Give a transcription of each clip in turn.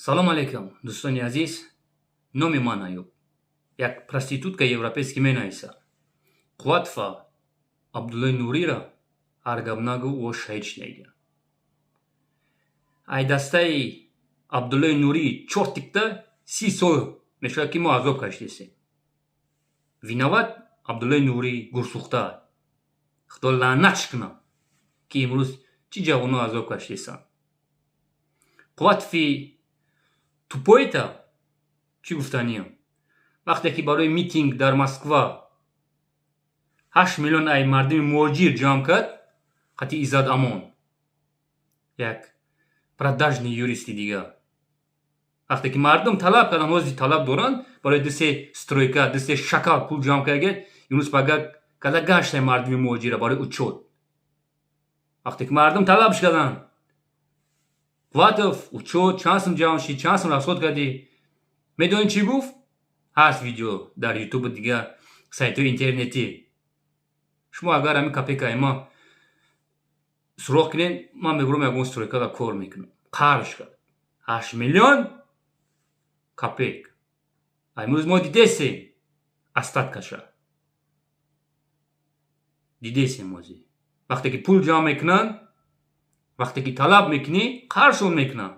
салом алейкум, дӯстони азиз. Номи ман Аюб. Як проститутка европейски менависад. Қувватфа Абдуллои Нурира ҳар гап нагӯ ӯ шаҳид шунайга. Ай дастаи Абдуллои Нурӣ 4 тикта 30 сол мешавад ки мо азоб кашидесем. Виноват Абдуллои Нурӣ гурсухта. Худо лаънатш кунад ки имрӯз чӣ ҷавоно азоб кашидесанд. Қувватфи тупоита чӣ гуфтаниям? Вақте ки барои митинг дар Москва 8 миллион ай мардуми муҳоҷир ҷамъ кард, қатъи Иззат Амон, як продажный юристи дигар. Вақте ки мардум талаб карданд, ҳозир талаб доранд барои дусе стройка, дусе шакал пул ҷамъ кард, имрӯз када гашта мардуми муҳоҷира барои учёт. Вақте ки мардум талабш карданд, Қувватов учёт чанд сум ҷамъ шид, чанд сум расход кардӣ, медонӣ чӣ гуфт? Ҳаст видео дар ютуб дигар сайтҳои интернетӣ. Шумо агар ҳамин копейкаи ман суроғ кунед, ман мебурам ягон стройкада кор мекунам. Қарз кард 8 миллион копейка. Имрӯз мо дидесем астаткаша. Дидесем ҳозир. Вақте ки пул ҷамъ мекунанд, вақте ки талаб мекунӣ, қарзшон мекунанд.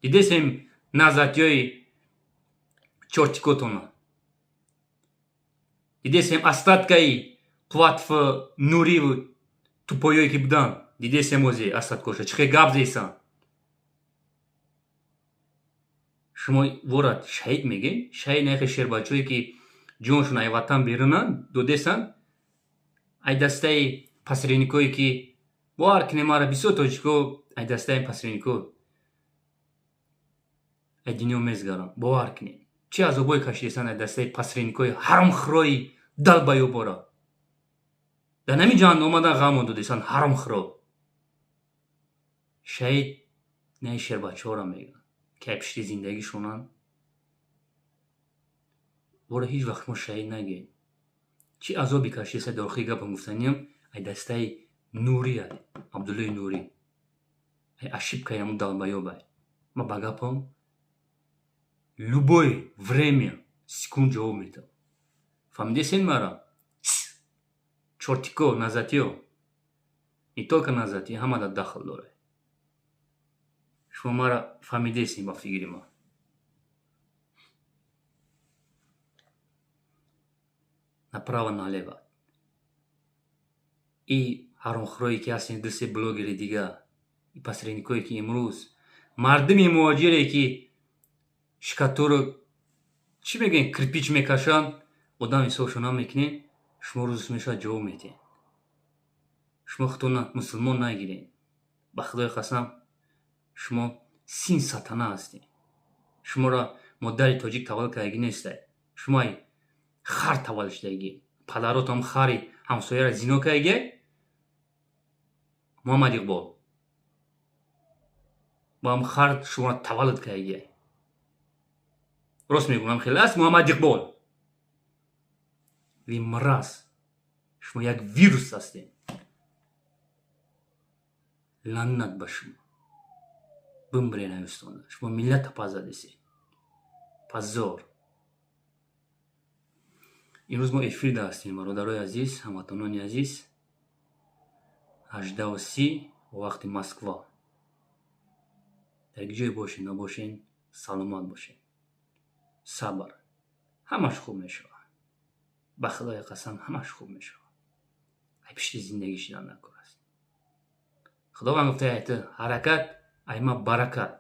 Дидесем назатиёи чортикотона. Дидесем астаткаи Қувватфи Нуриву тупоёе ки буданд. Дидесем ҳозир астаткоша чӣ хел гап зесанд. Шумо ворад шаҳид мегӯед? Шаҳид на яхе шербачое ки ҷоншон ай ватан берунанд додесанд. Ай дастаи посредникое ки бовар кунед, мара бисёр тоҷико ай дастаи посреднико ай дунё мезгарам. Бовар кунед чӣ азобое кашидесанд ай дастаи посредникои ҳаромхӯрои далбаёбора. Дар ҳамин ҷаҳон омадан ғамон додесанд ҳаромхӯро. Шаҳид на ин шербачаҳоро мегӯям ки ай пишти зиндагишонанд. Вора ҳеҷ вақт мо шаҳид нагӯем. Чӣ азобе кашидесад дар охири гапам гуфтаниям ай дастаи Нурӣ, Абдуллои Нурӣ. Ай ошибкаи ҳамун далбаёбай. Ман ба гапам любое время секунд ҷавоб медам. Фаҳмидесен мара? Чортико, назатиё. Не только назатӣ, ҳамада дахл дорад. Шумо мара фаҳмидесен ба фикри ман. Направо налево. И ҳаромхӯрое ки ҳастен дусе блогери дигар, и посредникое ки имрӯз мардуми муҳоҷире ки шикатору чӣ мегӯянд кирпич мекашанд, одам ҳисобшон намекунед, шумо рӯз мешавад ҷавоб медиҳед. Шумо худтона мусулмон нагиред. Ба худои қасам шумо син сатана ҳастед. Шуморо модари тоҷик таваллуд кардагӣ нестед. Шумо ай хар таваллуд шудагӣ. Падаротам хари ҳамсояро зино кардагӣ. Муҳаммад Иқбол ба ҳам хар шуморо таваллуд кардагӣ. Рост мегӯям хеле аст Муҳаммад Иқбол. Ви мраз. Шумо як вирус ҳастед. Лаънат ба шумо. Бимбиред навистона. Шумо миллата пазадесед. Позор. имрӯз мо эфирда ҳастем, бародарои азиз, ҳамватанони азиз. 18:30 вақти Москва. дар ҷое бошед набошед, саломат бошед. сабр. ҳамаш хуб мешавад. ба худои қасам ҳамаш хуб мешавад. ай пишти зиндагӣ шидан накор аст. худованд гуфта ҳаракат айма баракат.